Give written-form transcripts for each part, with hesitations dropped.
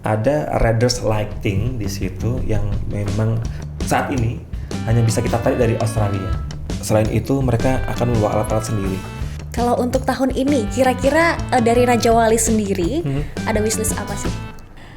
ada Raiders Lighting di situ yang memang saat ini hanya bisa kita tarik dari Australia. Selain itu mereka akan membawa alat-alat sendiri. Kalau untuk tahun ini, kira-kira dari Raja Wali sendiri ada wishlist apa sih?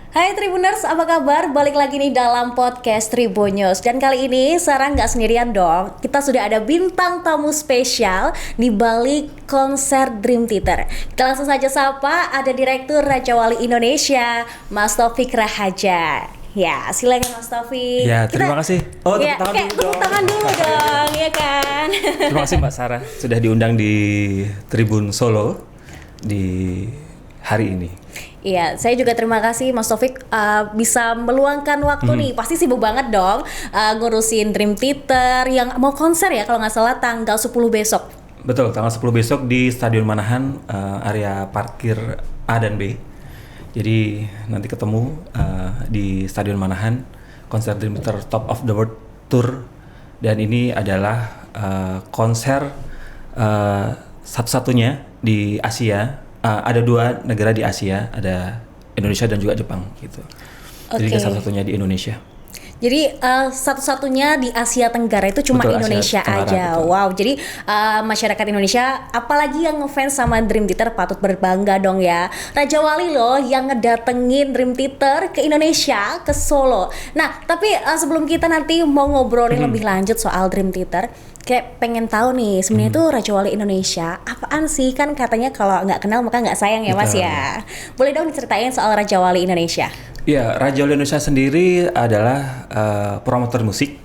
Hai Tribuners, apa kabar? Balik lagi nih dalam podcast Tribunnews. Dan kali ini Sarah nggak sendirian dong. Kita sudah ada bintang tamu spesial di balik konser Dream Theater. Kita langsung saja sapa, ada Direktur Raja Wali Indonesia, Mas Taufik Rahaja. Ya, silakan Mas Taufik. Ya, terima kasih. Oh, ya, tepuk tangan dulu dong, ya kan? Terima kasih Mbak Sarah sudah diundang di Tribun Solo di hari ini. Iya, saya juga terima kasih Mas Taufik bisa meluangkan waktu nih. Pasti sibuk banget dong ngurusin Dream Theater yang mau konser ya kalau nggak salah tanggal 10 besok. Betul, tanggal 10 besok di Stadion Manahan, area parkir A dan B. Jadi nanti ketemu di Stadion Manahan, konser Dream Theater Top of the World Tour. Dan ini adalah konser satu-satunya di Asia. Ada 2 negara di Asia, ada Indonesia dan juga Jepang gitu. Jadi satu-satunya di Indonesia. Jadi satu-satunya di Asia Tenggara itu cuma Betul, Indonesia Asia Tenggara, aja. betul. Wow, jadi masyarakat Indonesia, apalagi yang ngefans sama Dream Theater patut berbangga dong ya. Raja Wali loh yang ngedatengin Dream Theater ke Indonesia, ke Solo. Nah, tapi sebelum kita nanti mau ngobrolin lebih lanjut soal Dream Theater, kayak pengen tahu nih sebenarnya tuh Raja Wali Indonesia apaan sih? Kan katanya kalau nggak kenal maka nggak sayang ya Mas ya. Boleh dong diceritain soal Raja Wali Indonesia? Ya, Raja Wali Indonesia sendiri adalah promotor musik,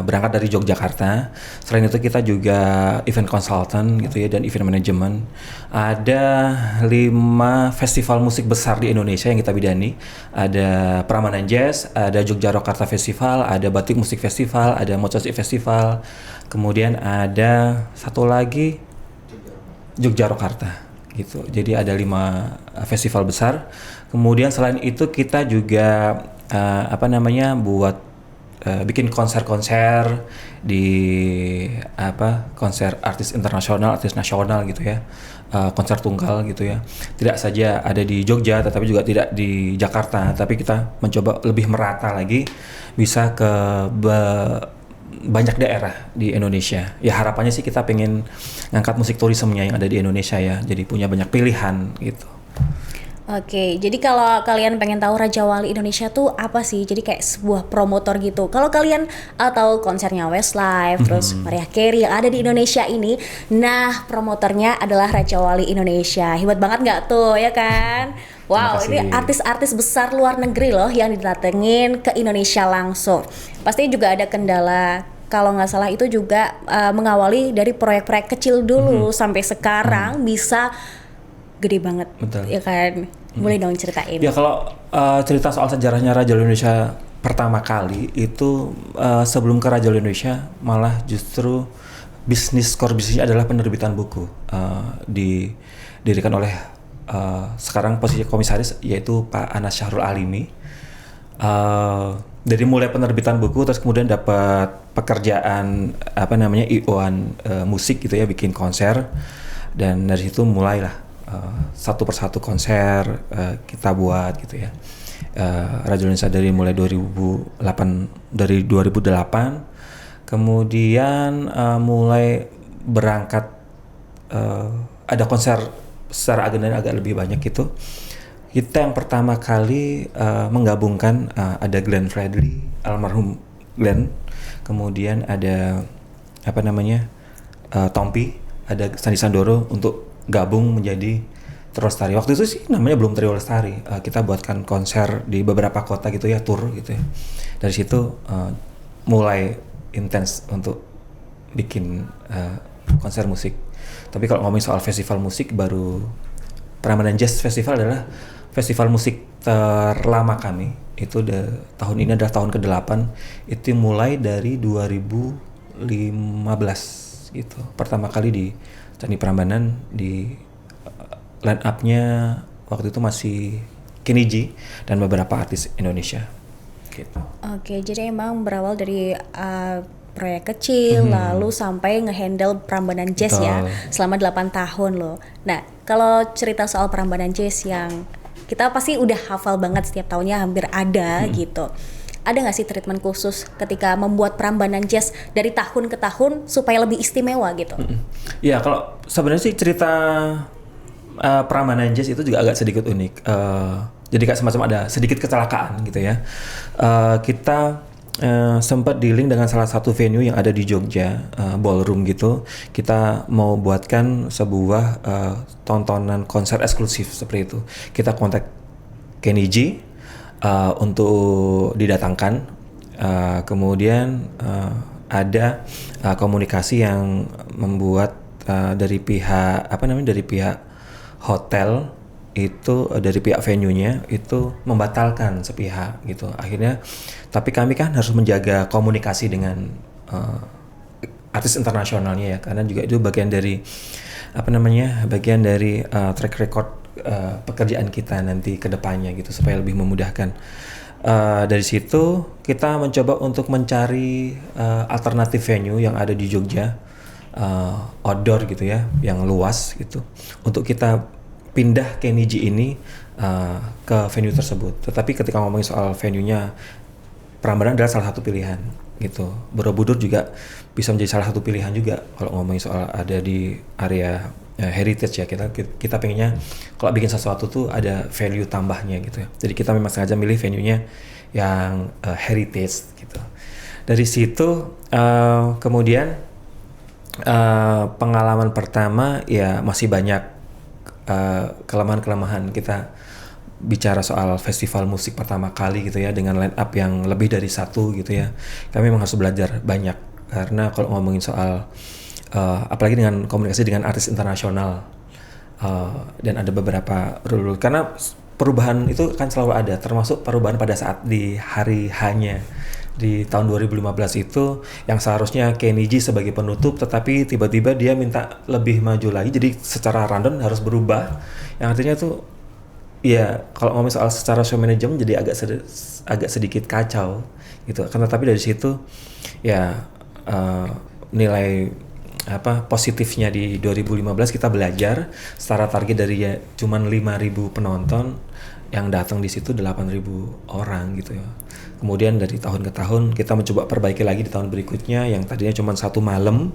berangkat dari Yogyakarta. Selain itu kita juga event consultant gitu ya, dan event management. Ada 5 festival musik besar di Indonesia yang kita bidani. Ada Prambanan Jazz, ada Jogja Rokarta Festival, ada Batik Musik Festival, ada Mocosi Festival. Kemudian ada satu lagi Jogja Rokarta gitu. Jadi ada 5 festival besar. Kemudian selain itu kita juga buat bikin konser-konser di konser artis internasional, artis nasional gitu ya. Konser tunggal gitu ya. Tidak saja ada di Jogja tetapi juga tidak di Jakarta, tapi kita mencoba lebih merata lagi bisa ke banyak daerah di Indonesia. Ya harapannya sih kita pengen ngangkat musik turismenya yang ada di Indonesia ya. Jadi punya banyak pilihan gitu. Oke, jadi kalau kalian pengen tahu Raja Wali Indonesia tuh apa sih? Jadi kayak sebuah promotor gitu. Kalau kalian tahu konsernya Westlife, terus Mariah Carey yang ada di Indonesia ini, nah promotornya adalah Raja Wali Indonesia. Hebat banget nggak tuh, ya kan? Wow, ini artis-artis besar luar negeri loh yang didatengin ke Indonesia langsung. Pasti juga ada kendala. Kalau nggak salah itu juga mengawali dari proyek-proyek kecil dulu sampai sekarang bisa gede banget. Betul. Ya kan? Boleh dong ceritain. Ya kalau cerita soal sejarahnya Raja Wali Indonesia pertama kali itu sebelum ke Raja Wali Indonesia malah justru core bisnisnya adalah penerbitan buku. Didirikan oleh sekarang posisi komisaris yaitu Pak Anas Syahrul Alimi. Dari mulai penerbitan buku terus kemudian dapat pekerjaan IO-an musik gitu ya, bikin konser, dan dari situ mulailah satu persatu konser kita buat gitu ya. Raja Indonesia dari mulai 2008 kemudian mulai berangkat ada konser secara agenda agak lebih banyak gitu. Kita yang pertama kali menggabungkan ada Glenn Fredly, almarhum Glenn, kemudian ada Tompi, ada Sandi Sandoro untuk gabung menjadi Trio Lestari. Waktu itu sih namanya belum Trio Lestari. Kita buatkan konser di beberapa kota gitu ya, tour gitu ya. Dari situ mulai intens untuk bikin konser musik. Tapi kalau ngomongin soal festival musik, baru Prambanan Jazz Festival adalah festival musik terlama kami. Itu tahun ini adalah tahun ke-8. Itu mulai dari 2015 gitu. Pertama kali di Candi Prambanan, di line up-nya waktu itu masih Kenny G dan beberapa artis Indonesia gitu. Oke, jadi emang berawal dari proyek kecil lalu sampai ngehandle Prambanan Jazz. Betul. Ya selama 8 tahun loh. Nah, kalau cerita soal Prambanan Jazz yang kita pasti udah hafal banget setiap tahunnya hampir ada gitu. Ada nggak sih treatment khusus ketika membuat Prambanan Jazz dari tahun ke tahun supaya lebih istimewa gitu? Ya kalau sebenarnya sih cerita Prambanan Jazz itu juga agak sedikit unik. Jadi kayak semacam ada sedikit kecelakaan gitu ya. Kita sempat dealing dengan salah satu venue yang ada di Jogja, ballroom gitu. Kita mau buatkan sebuah tontonan konser eksklusif seperti itu. Kita kontak Kenny G untuk didatangkan. Kemudian ada komunikasi yang membuat dari pihak dari pihak hotel itu, dari pihak venue-nya itu membatalkan sepihak gitu. Akhirnya tapi kami kan harus menjaga komunikasi dengan artis internasionalnya ya, karena juga itu bagian dari track record pekerjaan kita nanti ke depannya gitu, supaya lebih memudahkan. Dari situ kita mencoba untuk mencari alternatif venue yang ada di Jogja, outdoor gitu ya, yang luas gitu, untuk kita pindah Kenny G ini ke venue tersebut. Tetapi ketika ngomongin soal venue-nya, Prambanan adalah salah satu pilihan gitu. Borobudur juga bisa menjadi salah satu pilihan juga kalau ngomongin soal ada di area heritage ya. Kita pengennya kalau bikin sesuatu tuh ada value tambahnya gitu ya. Jadi kita memang sengaja milih venue-nya yang heritage gitu. Dari situ kemudian pengalaman pertama ya masih banyak kelemahan-kelemahan. Kita bicara soal festival musik pertama kali gitu ya, dengan line up yang lebih dari satu gitu ya. Kami memang harus belajar banyak, karena kalau ngomongin soal apalagi dengan komunikasi dengan artis internasional, dan ada beberapa rule, karena perubahan itu kan selalu ada, termasuk perubahan pada saat di hari hanya di tahun 2015 itu, yang seharusnya Kenny G sebagai penutup, tetapi tiba-tiba dia minta lebih maju lagi, jadi secara rundown harus berubah, yang artinya tuh ya kalau ngomong soal secara show management jadi agak sedikit kacau gitu. Karena tapi dari situ ya nilai positifnya di 2015 kita belajar, secara target dari ya cuman 5.000 penonton, yang datang di situ 8.000 orang gitu ya. Kemudian dari tahun ke tahun kita mencoba perbaiki lagi di tahun berikutnya, yang tadinya cuma 1 malam,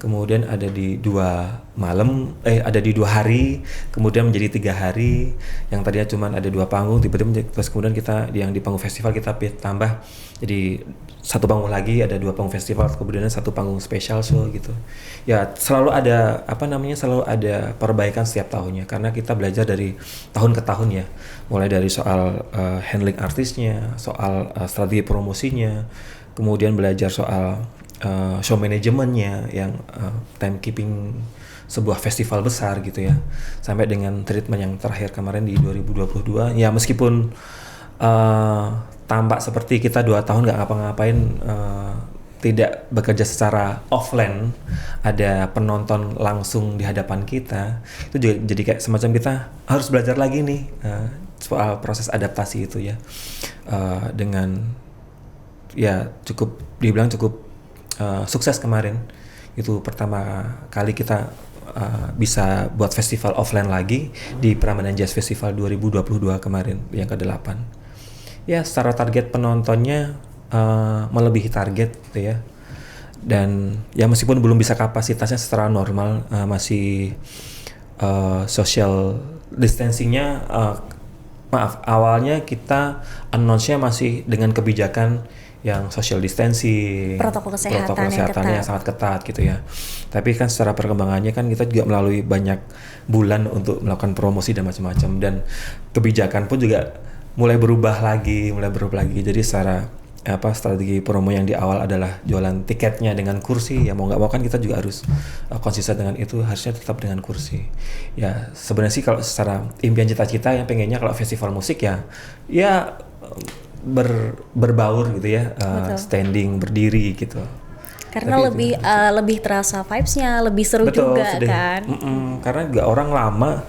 kemudian ada di 2 hari, kemudian menjadi 3 hari, yang tadinya cuma ada 2 panggung, tiba-tiba terus kemudian kita yang di panggung festival kita tambah jadi 1 panggung lagi, ada 2 panggung festival, kemudian 1 panggung special show gitu. Ya selalu ada selalu ada perbaikan setiap tahunnya, karena kita belajar dari tahun ke tahun ya, mulai dari soal handling artisnya, soal strategi promosinya, kemudian belajar soal show manajemennya, yang timekeeping sebuah festival besar gitu ya, sampai dengan treatment yang terakhir kemarin di 2022 ya, meskipun tampak seperti kita 2 tahun nggak ngapa-ngapain, tidak bekerja secara offline, ada penonton langsung di hadapan kita, itu juga jadi kayak semacam kita harus belajar lagi nih soal proses adaptasi itu ya, dengan ya dibilang cukup sukses kemarin. Itu pertama kali kita bisa buat festival offline lagi di Prambanan Jazz Festival 2022 kemarin yang ke-8. Ya secara target penontonnya melebihi target gitu ya. Dan ya meskipun belum bisa kapasitasnya secara normal, masih social distancingnya, awalnya kita announce-nya masih dengan kebijakan yang social distancing, protokol kesehatan yang sangat ketat gitu ya. Tapi kan secara perkembangannya kan kita juga melalui banyak bulan untuk melakukan promosi dan macam-macam, dan kebijakan pun juga mulai berubah lagi. Jadi secara strategi promo yang di awal adalah jualan tiketnya dengan kursi, ya mau nggak mau kan kita juga harus konsisten dengan itu, harusnya tetap dengan kursi. Ya sebenarnya sih kalau secara impian cita-cita yang pengennya kalau festival musik ya berbaur gitu ya, standing, berdiri gitu. Karena lebih terasa vibes-nya, lebih seru. Betul, juga kan. Karena juga orang lama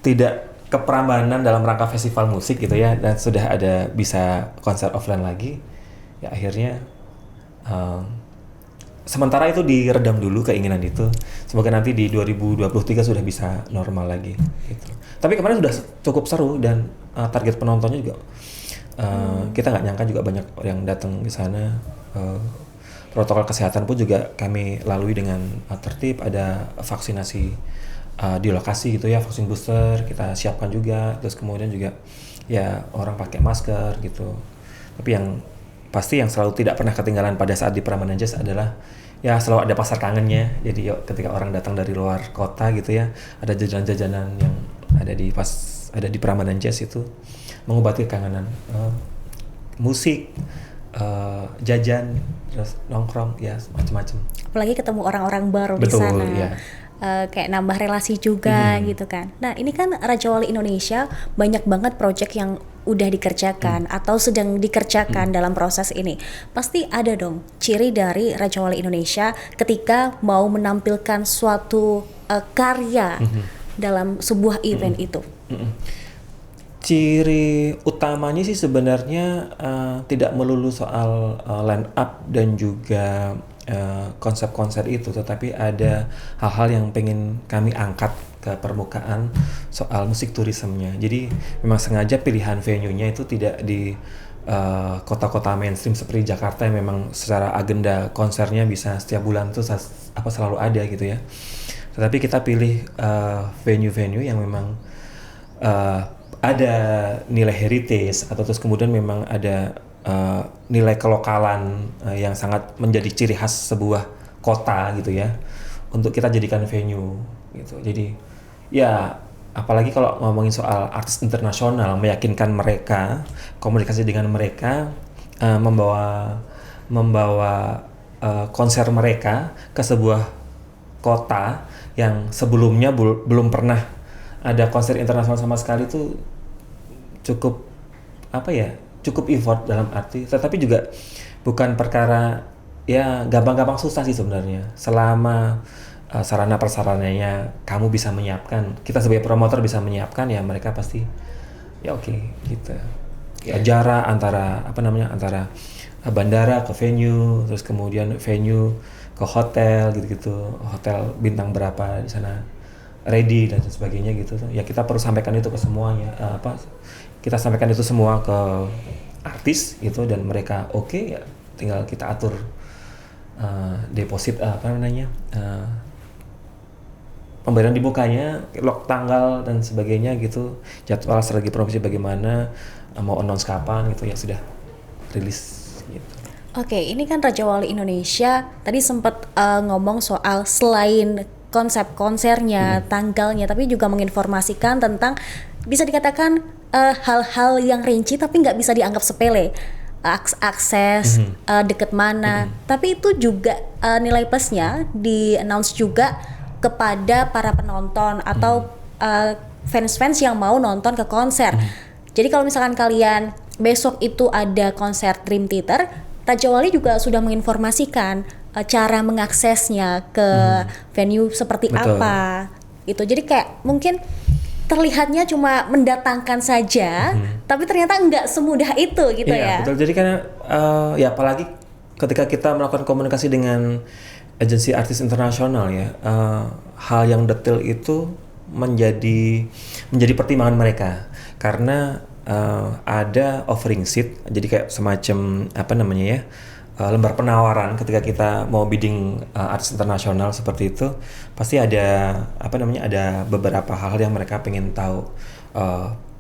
tidak ke Prambanan dalam rangka festival musik gitu ya, dan sudah ada bisa konser offline lagi, ya akhirnya sementara itu diredam dulu keinginan itu. Semoga nanti di 2023 sudah bisa normal lagi gitu. Tapi kemarin sudah cukup seru dan target penontonnya juga kita nggak nyangka juga banyak yang datang di sana. Protokol kesehatan pun juga kami lalui dengan tertib. Ada vaksinasi di lokasi gitu ya, vaksin booster kita siapkan juga. Terus kemudian juga ya orang pakai masker gitu. Tapi yang pasti yang selalu tidak pernah ketinggalan pada saat di Prambanan Jazz adalah ya selalu ada pasar kangennya. Jadi ketika orang datang dari luar kota gitu ya, ada jajanan-jajanan yang ada di Prambanan Jazz itu mengobati kangenan. Musik, jajan, terus nongkrong, ya macam-macam. Apalagi ketemu orang-orang baru di Betul, sana. ya. Kayak nambah relasi juga gitu kan. Nah ini kan Raja Wali Indonesia banyak banget project yang udah dikerjakan atau sedang dikerjakan dalam proses ini. Pasti ada dong ciri dari Raja Wali Indonesia ketika mau menampilkan suatu karya dalam sebuah event itu. Ciri utamanya sih sebenarnya tidak melulu soal line up dan juga konsep-konsep itu, tetapi ada hal-hal yang pengen kami angkat ke permukaan soal musik turismenya. Jadi memang sengaja pilihan venue-nya itu tidak di kota-kota mainstream seperti Jakarta yang memang secara agenda konsernya bisa setiap bulan tuh selalu ada gitu ya. Tetapi kita pilih venue-venue yang memang ada nilai heritage atau terus kemudian memang ada nilai kelokalan yang sangat menjadi ciri khas sebuah kota gitu ya, untuk kita jadikan venue gitu. Jadi ya apalagi kalau ngomongin soal artis internasional, meyakinkan mereka, komunikasi dengan mereka, membawa konser mereka ke sebuah kota yang sebelumnya belum pernah ada konser internasional sama sekali, itu cukup cukup effort dalam arti, tetapi juga bukan perkara ya gampang-gampang, susah sih sebenarnya selama sarana prasarananya kamu bisa menyiapkan, kita sebagai promotor bisa menyiapkan, ya mereka pasti ya oke gitu. Ya jarak antara antara bandara ke venue, terus kemudian venue ke hotel gitu-gitu, hotel bintang berapa di sana ready dan sebagainya gitu. Ya kita perlu sampaikan itu ke semuanya, kita sampaikan itu semua ke artis gitu, dan mereka oke, ya tinggal kita atur deposit pemberian dibukanya, log tanggal dan sebagainya gitu, jadwal strategi promosi bagaimana, mau announce kapan gitu, ya sudah rilis gitu. Oke, ini kan Raja Wali Indonesia tadi sempat ngomong soal selain konsep konsernya, tanggalnya, tapi juga menginformasikan tentang bisa dikatakan hal-hal yang rinci tapi nggak bisa dianggap sepele. Akses, deket mana, tapi itu juga nilai plusnya di announce juga kepada para penonton atau fans-fans yang mau nonton ke konser. Jadi kalau misalkan kalian besok itu ada konser Dream Theater, Raja Wali juga sudah menginformasikan cara mengaksesnya ke venue seperti Betul. apa gitu. Jadi kayak mungkin terlihatnya cuma mendatangkan saja, tapi ternyata nggak semudah itu gitu ya. Betul. Jadi kan ya apalagi ketika kita melakukan komunikasi dengan agensi artis internasional ya, hal yang detail itu menjadi pertimbangan mereka, karena ada offering sheet, jadi kayak semacam lembar penawaran ketika kita mau bidding artis internasional seperti itu, pasti ada ada beberapa hal yang mereka pengen tahu.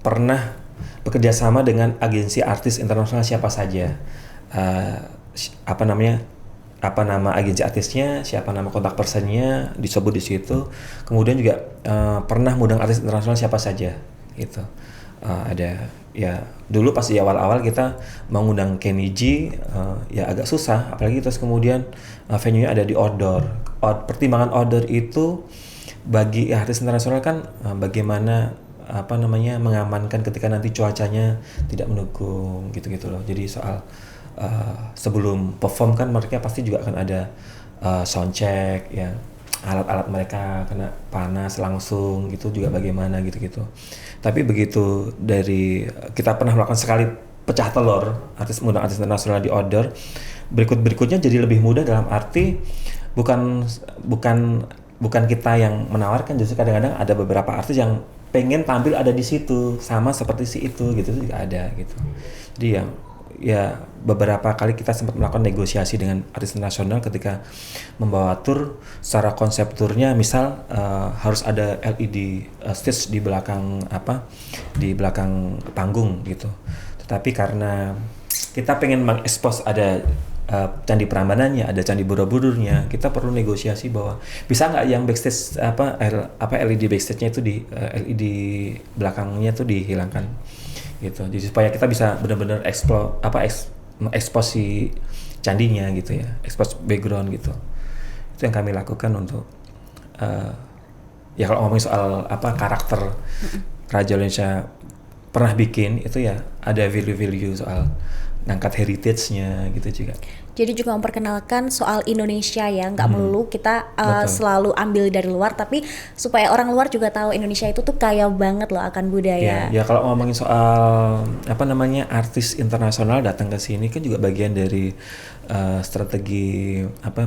Pernah bekerja sama dengan agensi artis internasional siapa saja, apa nama agensi artisnya, siapa nama kontak personnya disebut di situ. Kemudian juga pernah mengundang artis internasional siapa saja gitu. Ada ya, dulu pas di awal-awal kita mengundang Kenny G, ya agak susah, apalagi terus kemudian venue-nya ada di outdoor. Pertimbangan outdoor itu bagi artis internasional kan bagaimana mengamankan ketika nanti cuacanya tidak mendukung gitu-gitu loh. Jadi soal sebelum perform kan mereka pasti juga akan ada sound check ya, alat-alat mereka kena panas langsung gitu juga bagaimana gitu-gitu. Tapi begitu dari kita pernah melakukan sekali pecah telur mengundang artis internasional di outdoor, berikutnya jadi lebih mudah, dalam arti bukan kita yang menawarkan, justru kadang-kadang ada beberapa artis yang pengen tampil ada di situ sama seperti si itu gitu juga ada gitu. Jadi ya beberapa kali kita sempat melakukan negosiasi dengan artis internasional ketika membawa tur. Secara konsep turnya misal harus ada LED stage di belakang di belakang panggung gitu. Tetapi karena kita pengen mengekspos ada Candi Prambanannya, ada Candi Borobudurnya, kita perlu negosiasi bahwa bisa nggak yang backstage LED backstage-nya itu LED belakangnya itu dihilangkan gitu. Jadi supaya kita bisa benar-benar ekspos si candinya gitu ya, ekspos background gitu. Itu yang kami lakukan untuk ya kalau ngomongin soal karakter Raja Indonesia pernah bikin itu ya ada value-value soal ngangkat heritage-nya gitu juga. Jadi juga memperkenalkan soal Indonesia ya, nggak melulu kita selalu ambil dari luar, tapi supaya orang luar juga tahu Indonesia itu tuh kaya banget loh akan budaya. Ya kalau ngomongin soal artis internasional datang ke sini kan juga bagian dari strategi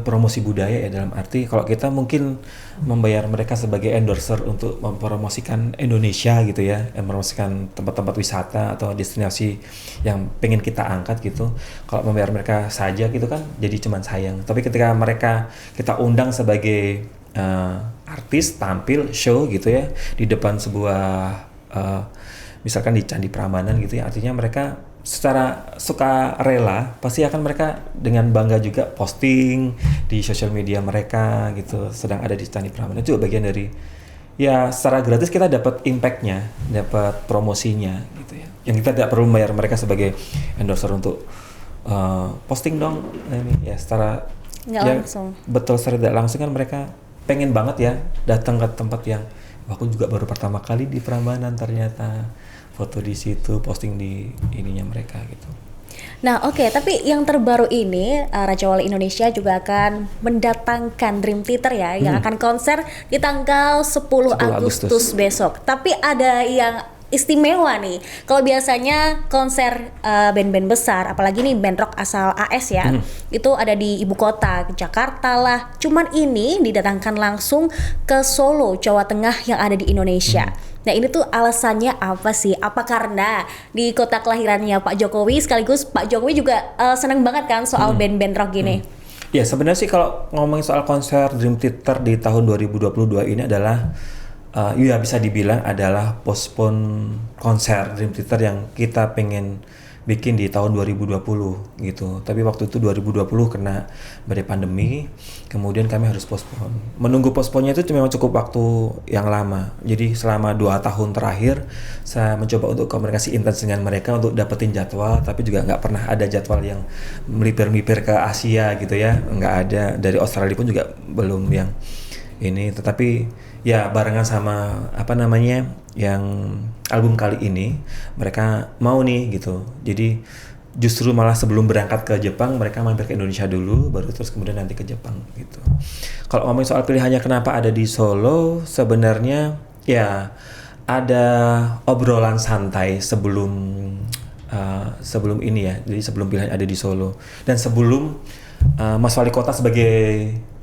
promosi budaya ya, dalam arti kalau kita mungkin membayar mereka sebagai endorser untuk mempromosikan Indonesia gitu ya, mempromosikan tempat-tempat wisata atau destinasi yang pengen kita angkat gitu. Kalau membayar mereka saja gitu kan jadi cuman sayang. Tapi ketika kita undang sebagai artis tampil show gitu ya di depan sebuah misalkan di Candi Prambanan gitu ya, artinya mereka secara suka rela pasti akan mereka dengan bangga juga posting di sosial media mereka gitu sedang ada di Candi Prambanan. Itu juga bagian dari ya secara gratis kita dapat impact-nya, dapat promosinya gitu ya, yang kita tidak perlu membayar mereka sebagai endorser untuk posting dong ini ya, secara nggak langsung. Betul, secara tidak langsung kan mereka pengen banget ya datang ke tempat yang aku juga baru pertama kali di Prambanan, ternyata foto di situ, posting di ininya mereka gitu. Nah oke, tapi yang terbaru ini Raja Wali Indonesia juga akan mendatangkan Dream Theater ya, yang akan konser di tanggal 10 Agustus besok. Tapi ada yang istimewa nih. Kalau biasanya konser band-band besar, apalagi nih band rock asal AS ya, itu ada di ibu kota, Jakarta lah. Cuman ini didatangkan langsung ke Solo, Jawa Tengah yang ada di Indonesia. Nah ini tuh alasannya apa sih? Apa karena di kota kelahirannya Pak Jokowi, sekaligus Pak Jokowi juga seneng banget kan soal band-band rock gini? Ya sebenarnya sih kalau ngomongin soal konser Dream Theater di tahun 2022 ini adalah ya bisa dibilang adalah postpone konser Dream Theater yang kita pengen bikin di tahun 2020 gitu. Tapi waktu itu 2020 kena badai pandemi, kemudian kami harus postpone. Menunggu postpone-nya itu memang cukup waktu yang lama. Jadi selama 2 tahun terakhir saya mencoba untuk komunikasi intens dengan mereka untuk dapetin jadwal, tapi juga nggak pernah ada jadwal yang melipir-melipir ke Asia gitu ya. Nggak ada, dari Australia pun juga belum yang ini. Tetapi ya barengan sama yang album kali ini mereka mau nih gitu. Jadi justru malah sebelum berangkat ke Jepang mereka mampir ke Indonesia dulu, baru terus kemudian nanti ke Jepang gitu. Kalau ngomongin soal pilihannya kenapa ada di Solo, sebenarnya ya ada obrolan santai sebelum ini ya. Jadi sebelum pilihan ada di Solo dan sebelum Mas Wali Kota sebagai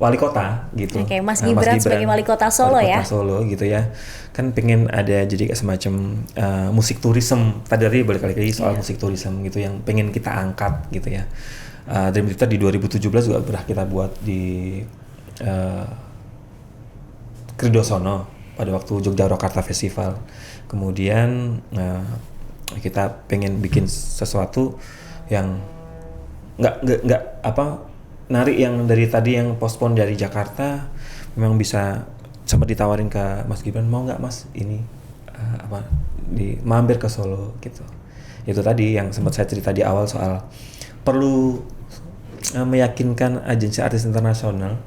Wali Kota gitu. Oke, Mas Gibran sebagai Wali Kota Solo ya. Wali Kota Solo gitu ya. Kan pengen ada jadi semacam musik tourism. Tadi balik lagi soal musik tourism gitu yang pengen kita angkat gitu ya. Dream Theater di 2017 juga pernah kita buat di Kridosono pada waktu Jogja Rokarta Festival. Kemudian kita pengen bikin sesuatu yang nggak narik yang dari tadi yang postpone dari Jakarta, memang bisa sempat ditawarin ke Mas Gibran, mau nggak Mas ini mampir ke Solo gitu. Itu tadi yang sempat saya cerita di awal soal perlu meyakinkan agensi artis internasional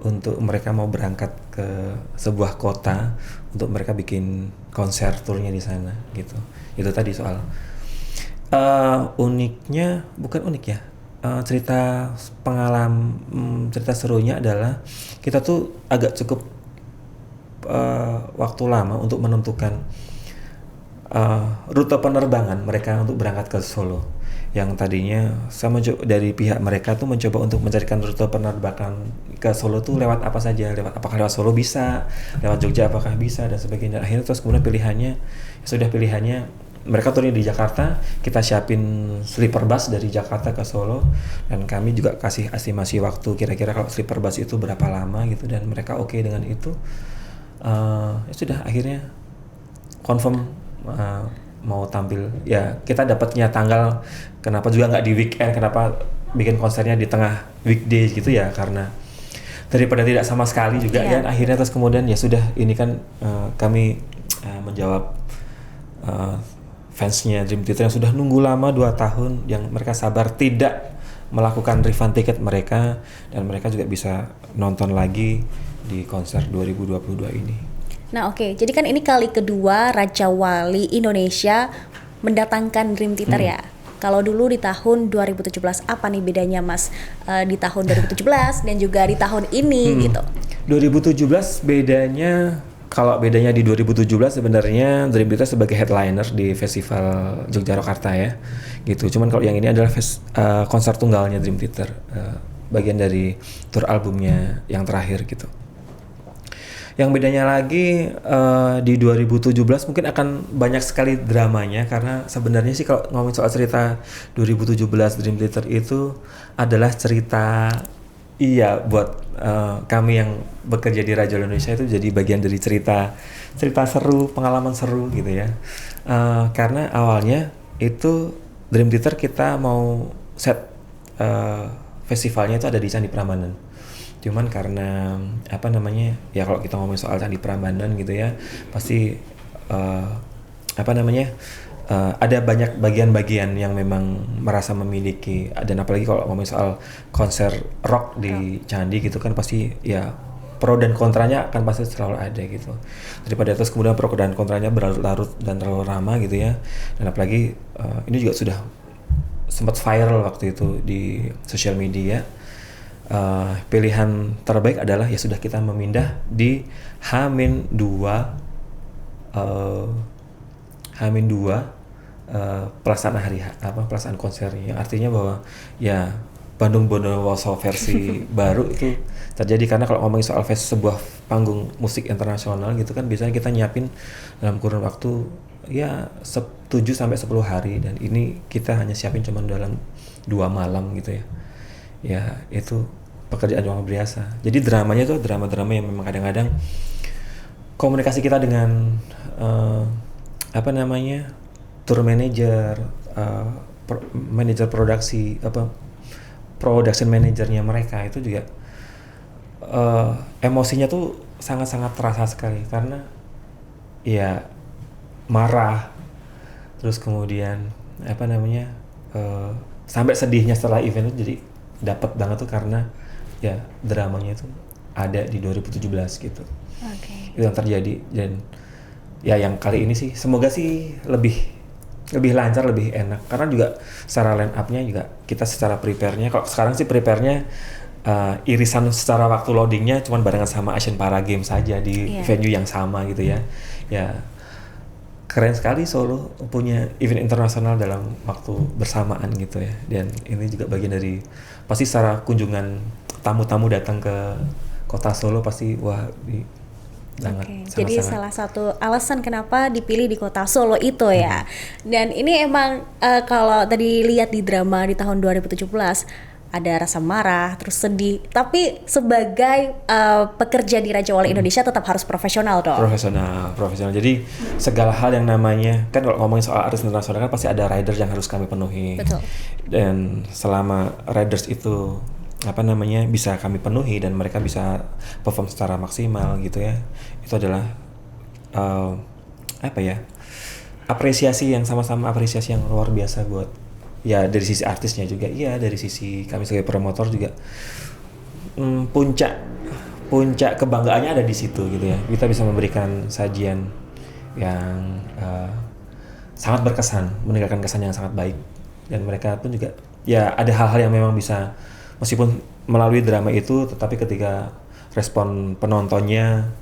untuk mereka mau berangkat ke sebuah kota untuk mereka bikin konser turnya di sana gitu. Itu tadi soal uniknya, bukan unik ya. Cerita serunya adalah kita tuh agak cukup waktu lama untuk menentukan rute penerbangan mereka untuk berangkat ke Solo. Yang tadinya dari pihak mereka tuh mencoba untuk mencarikan rute penerbangan ke Solo tuh lewat apa saja, apakah lewat Solo bisa, lewat Jogja apakah bisa dan sebagainya. Akhirnya terus kemudian pilihannya mereka turun di Jakarta, kita siapin sleeper bus dari Jakarta ke Solo, dan kami juga kasih estimasi waktu kira-kira kalau sleeper bus itu berapa lama gitu, dan mereka oke dengan itu. Ya sudah, akhirnya confirm mau tampil. Ya kita dapatnya tanggal, kenapa juga nggak di weekend, kenapa bikin konsernya di tengah weekdays gitu ya, karena daripada tidak sama sekali juga. Dan akhirnya terus kemudian ya sudah, ini kan kami menjawab fansnya Dream Theater yang sudah nunggu lama 2 tahun, yang mereka sabar tidak melakukan refund tiket mereka, dan mereka juga bisa nonton lagi di konser 2022 ini. Nah oke, jadi kan ini kali kedua Raja Wali Indonesia mendatangkan Dream Theater ya. Kalau dulu di tahun 2017, apa nih bedanya Mas di tahun 2017 dan juga di tahun ini gitu? 2017 bedanya, kalau bedanya di 2017 sebenarnya Dream Theater sebagai headliner di Festival Yogyakarta ya, gitu. Cuman kalau yang ini adalah konser tunggalnya Dream Theater, bagian dari tour albumnya yang terakhir gitu. Yang bedanya lagi di 2017 mungkin akan banyak sekali dramanya, karena sebenarnya sih kalau ngomongin soal cerita 2017 Dream Theater itu adalah cerita, iya, buat kami yang bekerja di Raja Wali Indonesia itu jadi bagian dari cerita seru, pengalaman seru gitu ya. Karena awalnya itu Dream Theater kita mau set festivalnya itu ada di Candi Prambanan. Cuman karena ya kalau kita ngomongin soal Candi Prambanan gitu ya, pasti ada banyak bagian-bagian yang memang merasa memiliki, dan apalagi kalau ngomongin soal konser rock di Candi gitu kan, pasti ya pro dan kontranya akan pasti selalu ada gitu. Daripada terus kemudian pro dan kontranya berlarut-larut dan terlalu lama gitu ya. Dan apalagi ini juga sudah sempat viral waktu itu di sosial media. Pilihan terbaik adalah ya sudah, kita memindah di H-2 pelaksanaan konsernya. Artinya bahwa ya Bandung Bondowoso versi baru itu terjadi, karena kalau ngomongin soal sebuah panggung musik internasional gitu kan, biasanya kita nyiapin dalam kurun waktu ya 7-10 hari, dan ini kita hanya siapin cuma dalam 2 malam gitu ya. Ya itu pekerjaan yang luar biasa. Jadi dramanya tuh drama-drama yang memang kadang-kadang komunikasi kita dengan tour manager, manajer produksi, production manajernya mereka itu juga emosinya tuh sangat-sangat terasa sekali, karena ya marah, terus kemudian sampai sedihnya setelah event itu jadi dapat banget tuh, karena ya dramanya itu ada di 2017 gitu. Itu yang terjadi, dan ya yang kali ini sih semoga sih lebih lancar, lebih enak, karena juga secara line up-nya juga kita secara prepare-nya, kalau sekarang sih prepare-nya irisan secara waktu loading-nya cuman barengan sama Asian Para Games saja di venue yang sama gitu ya. Ya keren sekali Solo punya event internasional dalam waktu bersamaan gitu ya, dan ini juga bagian dari pasti secara kunjungan tamu-tamu datang ke kota Solo pasti wah jadi salah satu alasan kenapa dipilih di kota Solo itu ya. Dan ini emang kalau tadi lihat di drama di tahun 2017 ada rasa marah, terus sedih, tapi sebagai pekerja di Raja Wali Indonesia tetap harus profesional dong. Profesional. Jadi segala hal yang namanya, kan kalau ngomongin soal artis internasional kan pasti ada riders yang harus kami penuhi. Betul. Dan selama riders itu bisa kami penuhi dan mereka bisa perform secara maksimal gitu ya, itu adalah apresiasi yang luar biasa buat ya dari sisi artisnya juga, iya dari sisi kami sebagai promotor juga. Puncak kebanggaannya ada di situ gitu ya, kita bisa memberikan sajian yang sangat berkesan, meninggalkan kesan yang sangat baik, dan mereka pun juga ya ada hal-hal yang memang bisa, meskipun melalui drama itu, tetapi ketika respon penontonnya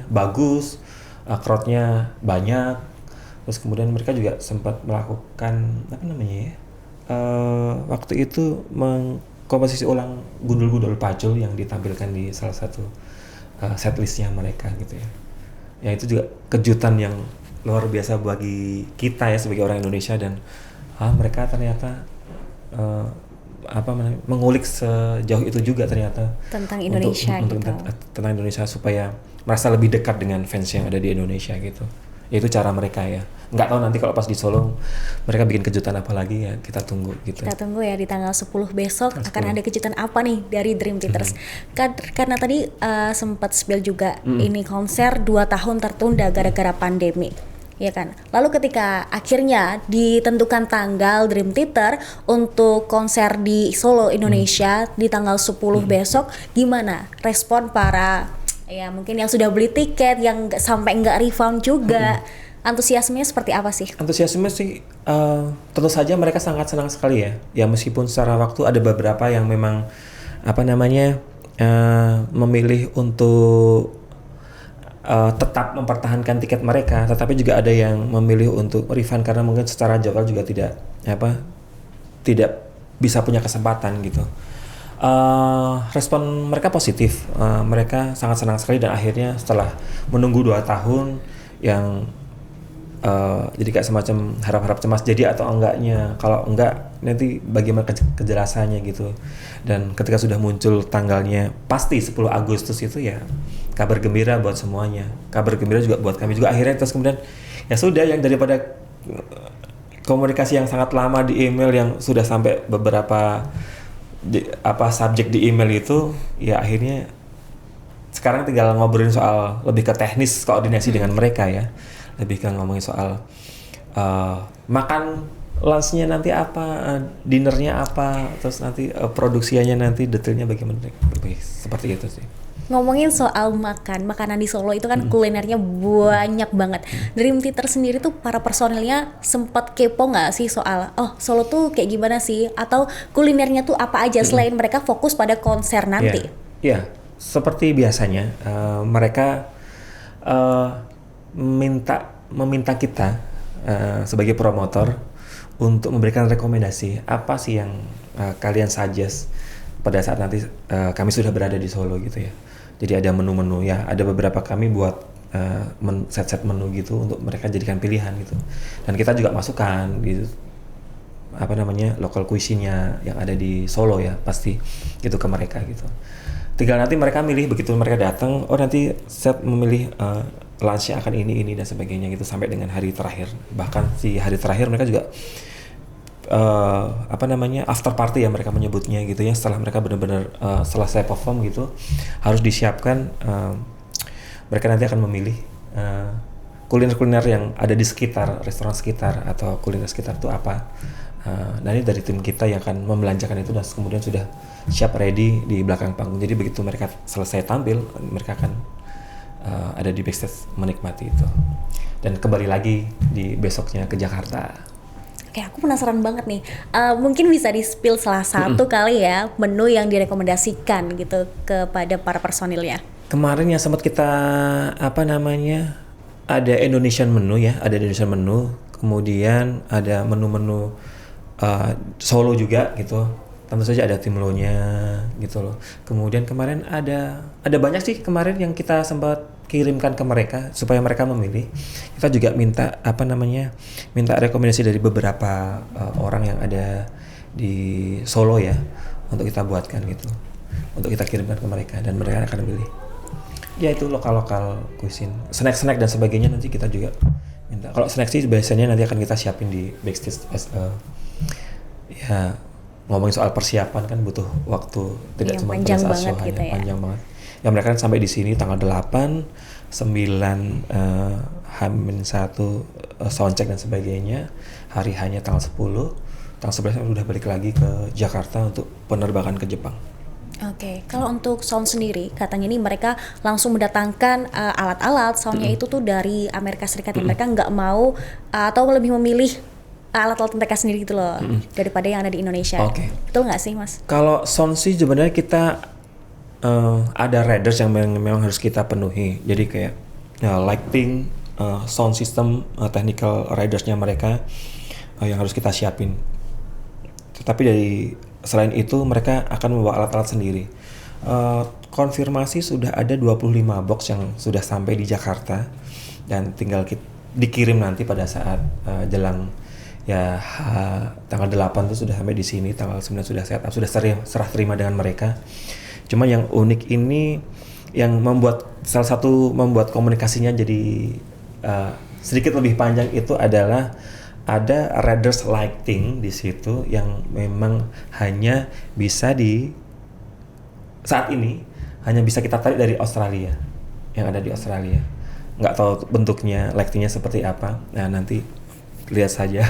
bagus, crowd-nya banyak. Terus kemudian mereka juga sempat melakukan apa namanya ya, waktu itu mengkomposisi ulang gundul-gundul pacul yang ditampilkan di salah satu setlistnya mereka gitu ya. Ya itu juga kejutan yang luar biasa bagi kita ya sebagai orang Indonesia, dan mereka ternyata mengulik sejauh itu juga ternyata tentang Indonesia untuk gitu. tentang Indonesia supaya merasa lebih dekat dengan fans yang ada di Indonesia gitu. Ya itu cara mereka ya. Nggak tahu nanti kalau pas di Solo mereka bikin kejutan apa lagi, ya kita tunggu gitu. Kita tunggu ya di tanggal 10 besok 10. akan ada kejutan apa nih dari Dream Theaters. Karena tadi sempat spill juga ini konser 2 tahun tertunda gara-gara pandemi. Ya kan. Lalu ketika akhirnya ditentukan tanggal Dream Theater untuk konser di Solo Indonesia di tanggal 10 besok, gimana respon para ya mungkin yang sudah beli tiket, yang sampai nggak refund juga, antusiasmenya seperti apa sih? Antusiasme sih tentu saja mereka sangat senang sekali ya. Ya meskipun secara waktu ada beberapa yang memang memilih untuk tetap mempertahankan tiket mereka, tetapi juga ada yang memilih untuk refund karena mungkin secara jadwal juga tidak bisa punya kesempatan gitu. Respon mereka positif, mereka sangat senang sekali, dan akhirnya setelah menunggu 2 tahun yang jadi kayak semacam harap-harap cemas jadi atau enggaknya, kalau enggak nanti bagaimana kejelasannya gitu. Dan ketika sudah muncul tanggalnya pasti 10 Agustus itu ya kabar gembira buat semuanya, kabar gembira juga buat kami juga. Akhirnya terus kemudian ya sudah, yang daripada komunikasi yang sangat lama di email yang sudah sampai beberapa subjek di email itu, ya akhirnya sekarang tinggal ngobrolin soal lebih ke teknis koordinasi dengan mereka ya, lebih ke ngomongin soal makan lunchnya nanti apa, dinernya apa, terus nanti produksinya nanti detailnya bagaimana, seperti itu sih. Ngomongin soal makanan di Solo itu kan kulinernya banyak banget. Dream Theater sendiri tuh para personilnya sempat kepo nggak sih soal Solo tuh kayak gimana sih, atau kulinernya tuh apa aja selain mereka fokus pada konser nanti? Iya, seperti biasanya mereka meminta kita sebagai promotor untuk memberikan rekomendasi apa sih yang kalian suggest pada saat nanti kami sudah berada di Solo gitu ya. Jadi ada menu-menu ya, ada beberapa kami buat set-set menu gitu untuk mereka jadikan pilihan gitu. Dan kita juga masukkan gitu local cuisine-nya yang ada di Solo ya, pasti gitu ke mereka gitu. Tinggal nanti mereka milih, begitu mereka datang, nanti set memilih lunch-nya akan ini dan sebagainya gitu sampai dengan hari terakhir. Bahkan di hari terakhir mereka juga after party ya mereka menyebutnya gitu ya, setelah mereka benar-benar selesai perform gitu harus disiapkan, mereka nanti akan memilih kuliner-kuliner yang ada di sekitar, restoran sekitar atau kuliner sekitar itu apa. Nah ini dari tim kita yang akan membelanjakan itu dan kemudian sudah siap ready di belakang panggung. Jadi begitu mereka selesai tampil, mereka akan ada di backstage menikmati itu dan kembali lagi di besoknya ke Jakarta. Oke, aku penasaran banget nih. Mungkin bisa di-spill salah satu kali ya menu yang direkomendasikan gitu kepada para personilnya. Kemarin yang sempat kita ada Indonesian menu ya, ada Indonesian menu, kemudian ada menu-menu Solo juga gitu. Tentu saja ada timlonya gitu loh. Kemudian kemarin ada banyak sih kemarin yang kita sempat kirimkan ke mereka supaya mereka memilih. Kita juga minta rekomendasi dari beberapa orang yang ada di Solo ya untuk kita buatkan gitu, untuk kita kirimkan ke mereka dan mereka akan memilih. Ya itu lokal cuisine, snack dan sebagainya nanti kita juga minta. Kalau snack sih biasanya nanti akan kita siapin di backstage ya. Ngomongin soal persiapan kan butuh waktu, tidak cuma panjang banget gitu ya. Panjang banget. Ya mereka kan sampai di sini tanggal 8, 9 H-1 soundcheck dan sebagainya. Hari hanya tanggal 10, tanggal 11 udah balik lagi ke Jakarta untuk penerbangan ke Jepang. Oke, kalau untuk sound sendiri, katanya nih mereka langsung mendatangkan alat-alat soundnya itu tuh dari Amerika Serikat. Mereka nggak mau atau lebih memilih alat-alat mereka sendiri gitu loh, daripada yang ada di Indonesia. Betul nggak sih Mas? Kalau sound sih sebenarnya kita ada riders yang memang harus kita penuhi. Jadi kayak lighting sound system, technical ridersnya mereka yang harus kita siapin. Tetapi selain itu mereka akan membawa alat-alat sendiri. Konfirmasi sudah ada 25 box yang sudah sampai di Jakarta dan tinggal dikirim nanti pada saat jelang ya tanggal 8 tuh sudah sampai di sini, tanggal 9 sudah set up, sudah serah terima dengan mereka. Cuma yang unik ini yang salah satu membuat komunikasinya jadi sedikit lebih panjang itu adalah ada riders lighting di situ yang memang hanya bisa saat ini hanya bisa kita tarik dari Australia, yang ada di Australia. Nggak tahu bentuknya lightingnya seperti apa. Nah nanti lihat saja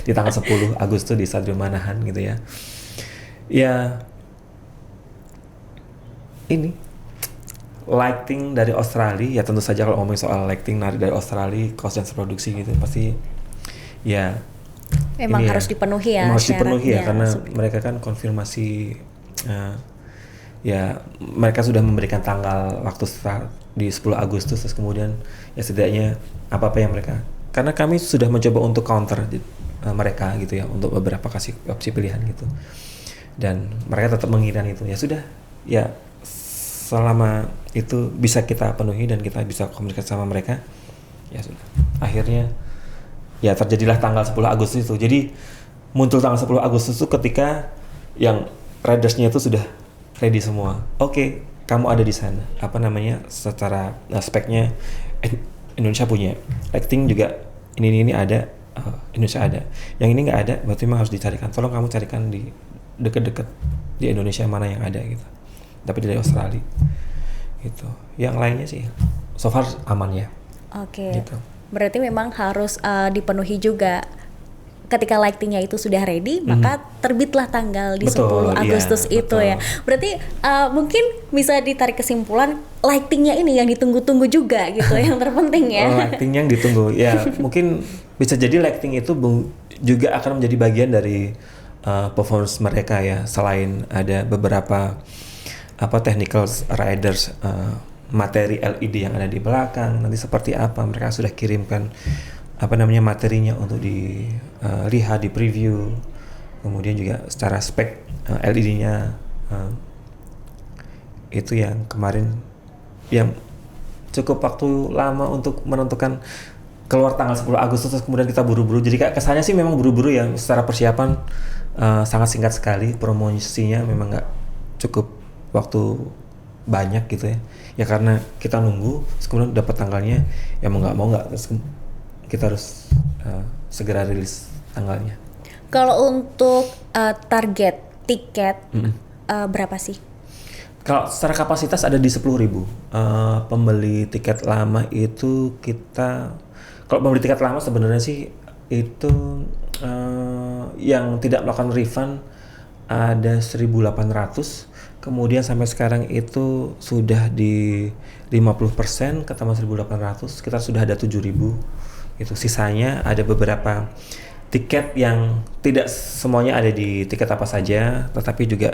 di tanggal 10 Agustus di Stadion Manahan gitu ya. Ya ini lighting dari Australia, ya tentu saja kalau ngomongin soal lighting dari Australia, cost dan produksi gitu pasti ya memang harus dipenuhi ya. Harus dipenuhi ya karena mereka kan konfirmasi ya mereka sudah memberikan tanggal waktu start di 10 Agustus terus kemudian ya setidaknya apa-apa yang mereka, karena kami sudah mencoba untuk counter mereka gitu ya untuk beberapa kasih opsi pilihan gitu dan mereka tetap menginginkan itu. Ya sudah ya selama itu bisa kita penuhi dan kita bisa komunikasi sama mereka ya sudah akhirnya ya terjadilah tanggal 10 Agustus itu. Jadi muncul tanggal 10 Agustus itu ketika yang ridersnya itu sudah ready semua. Oke, kamu ada di sana. Apa namanya? Secara speknya Indonesia punya. Lighting juga ini ada, Indonesia ada. Yang ini nggak ada, berarti memang harus dicarikan. Tolong kamu carikan di deket-deket di Indonesia mana yang ada gitu. Tapi dari Australia gitu. Yang lainnya sih so far aman ya. Oke. Gitu. Berarti memang harus dipenuhi juga. Ketika lightingnya itu sudah ready, maka terbitlah tanggal di 10 Agustus iya, itu betul. Ya. Berarti mungkin bisa ditarik kesimpulan lightingnya ini yang ditunggu-tunggu juga gitu, yang terpenting ya. Lighting yang ditunggu, ya mungkin bisa jadi lighting itu juga akan menjadi bagian dari performance mereka ya. Selain ada beberapa technical riders, materi LED yang ada di belakang, nanti seperti apa mereka sudah kirimkan materinya untuk dilihat di preview, kemudian juga secara spek LED-nya itu yang kemarin yang cukup waktu lama untuk menentukan keluar tanggal 10 Agustus terus kemudian kita buru-buru, jadi kesannya sih memang buru-buru ya, secara persiapan sangat singkat sekali, promosinya memang nggak cukup waktu banyak gitu ya karena kita nunggu terus kemudian dapat tanggalnya ya mau nggak terus kita harus segera rilis tanggalnya. Kalau untuk target tiket berapa sih? Kalau secara kapasitas ada di 10.000. Pembeli tiket lama itu kalau pembeli tiket lama sebenarnya sih itu yang tidak melakukan refund ada 1.800. Kemudian sampai sekarang itu sudah di 50% ketambah 1.800, kita sudah ada 7.000. Itu sisanya ada beberapa tiket yang tidak semuanya ada di tiket apa saja, tetapi juga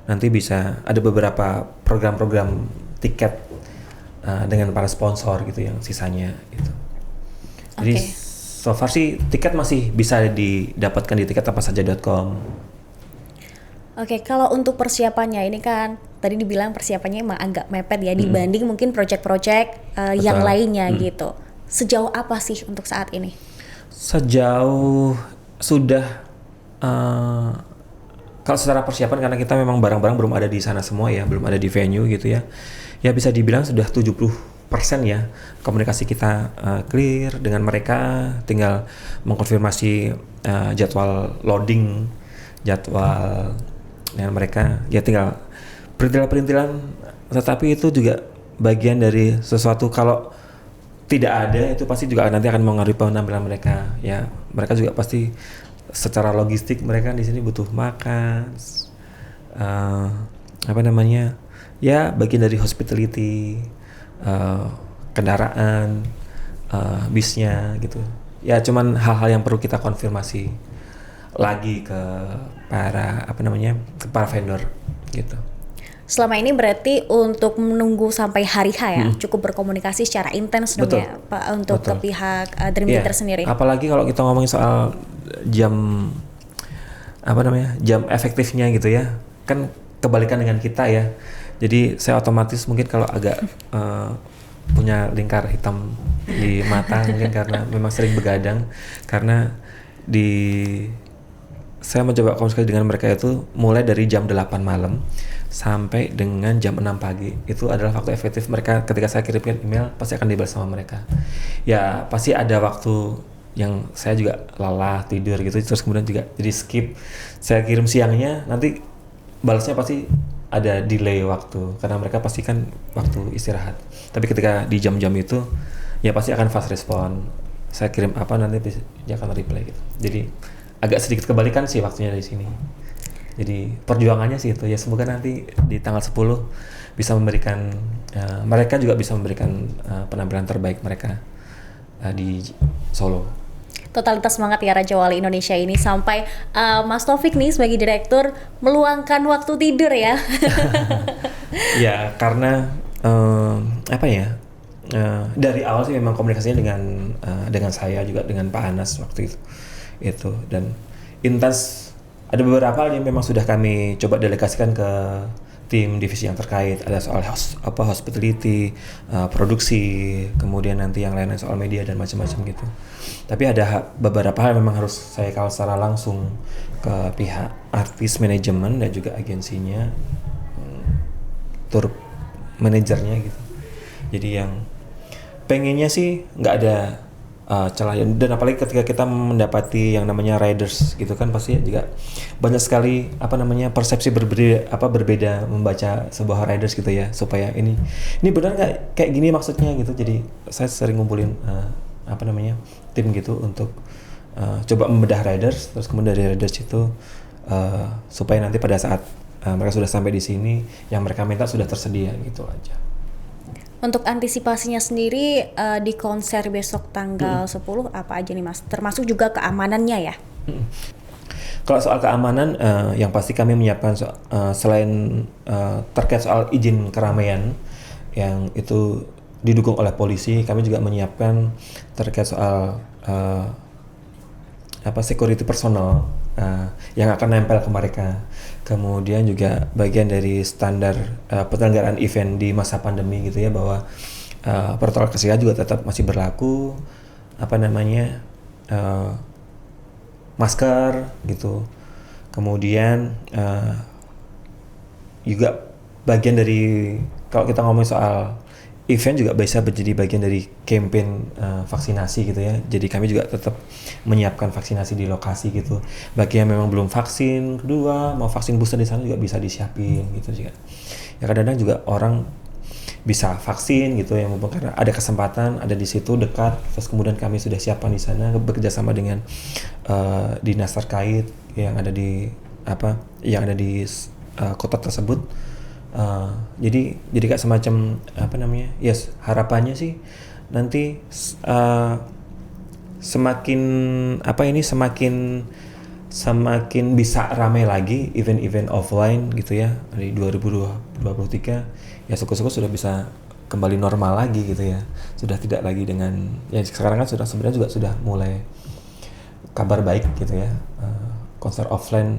nanti bisa ada beberapa program-program tiket dengan para sponsor gitu yang sisanya itu. Jadi so far sih tiket masih bisa didapatkan di tiketapasaja.com. Oke, kalau untuk persiapannya ini kan tadi dibilang persiapannya emang agak mepet ya dibanding mungkin project-project yang lainnya gitu. Sejauh apa sih untuk saat ini? Sejauh sudah kalau secara persiapan karena kita memang barang-barang belum ada di sana semua ya, belum ada di venue gitu ya. Ya bisa dibilang sudah 70% ya komunikasi kita clear dengan mereka, tinggal mengkonfirmasi jadwal loading, jadwal dengan mereka. Ya tinggal perintilan-perintilan, tetapi itu juga bagian dari sesuatu. Kalau tidak ada itu pasti juga nanti akan mengaruhi penampilan mereka ya. Mereka juga pasti secara logistik mereka di sini butuh makan, ya bagian dari hospitality, kendaraan, bisnya gitu ya. Cuman hal-hal yang perlu kita konfirmasi lagi ke para vendor gitu. Selama ini berarti untuk menunggu sampai hari H ya, cukup berkomunikasi secara intens dong Betul. ya Pak untuk Betul. ke pihak Dream Iya, Theater sendiri. apalagi kalau kita ngomongin soal jam jam efektifnya gitu ya, kan kebalikan dengan kita ya. Jadi saya otomatis mungkin kalau agak punya lingkar hitam di mata mungkin karena memang sering begadang, karena di saya mencoba komunikasi dengan mereka itu mulai dari jam 8 malam sampai dengan jam 6 pagi. Itu adalah waktu efektif mereka. Ketika saya kirimkan email pasti akan dibalas sama mereka. Ya pasti ada waktu yang saya juga lelah tidur gitu, terus kemudian juga jadi skip. Saya kirim siangnya, nanti balasnya pasti ada delay waktu karena mereka pasti kan waktu istirahat. Tapi ketika di jam-jam itu ya pasti akan fast respon. Saya kirim apa nanti dia akan reply gitu. Jadi agak sedikit kebalikan sih waktunya di sini. Jadi perjuangannya sih itu ya, semoga nanti di tanggal 10 bisa memberikan mereka juga bisa memberikan penampilan terbaik mereka di Solo. Totalitas semangat ya Raja Wali Indonesia ini sampai Mas Taufik nih sebagai direktur meluangkan waktu tidur ya. Ya karena apa ya, dari awal sih memang komunikasinya dengan saya juga dengan Pak Anas waktu itu dan intens. Ada beberapa hal yang memang sudah kami coba delegasikan ke tim divisi yang terkait. Ada soal hospitality, produksi, kemudian nanti yang lain soal media dan macam-macam gitu. Tapi ada beberapa hal yang memang harus saya kawal secara langsung ke pihak artis manajemen dan juga agensinya, tour manajernya gitu. Jadi yang pengennya sih nggak ada celah, dan apalagi ketika kita mendapati yang namanya riders gitu kan pasti juga banyak sekali persepsi berbeda membaca sebuah riders gitu ya, supaya ini benar nggak kayak gini maksudnya gitu. Jadi saya sering ngumpulin tim gitu untuk coba membedah riders, terus kemudian dari riders itu supaya nanti pada saat mereka sudah sampai di sini yang mereka minta sudah tersedia gitu aja. Untuk antisipasinya sendiri di konser besok tanggal 10 apa aja nih Mas? Termasuk juga keamanannya ya? Kalau soal keamanan, yang pasti kami menyiapkan selain terkait soal izin keramaian yang itu didukung oleh polisi, kami juga menyiapkan terkait soal security personal yang akan nempel ke mereka. Kemudian juga bagian dari standar penyelenggaraan event di masa pandemi gitu ya, bahwa protokol kesehatan juga tetap masih berlaku, masker gitu. Kemudian juga bagian dari, kalau kita ngomong soal event juga bisa menjadi bagian dari campaign vaksinasi gitu ya. Jadi kami juga tetap menyiapkan vaksinasi di lokasi gitu. Bagi yang memang belum vaksin kedua, mau vaksin booster di sana juga bisa disiapin gitu juga. Ya kadang-kadang juga orang bisa vaksin gitu ya, mumpung karena ada kesempatan, ada di situ dekat, terus kemudian kami sudah siapkan di sana bekerja sama dengan dinas terkait yang ada di kota tersebut. Jadi kayak semacam harapannya sih nanti semakin bisa ramai lagi event-event offline gitu ya di 2023 ya, syukur-syukur sudah bisa kembali normal lagi gitu ya, sudah tidak lagi dengan ya sekarang kan sebenarnya juga sudah mulai kabar baik gitu ya, konser offline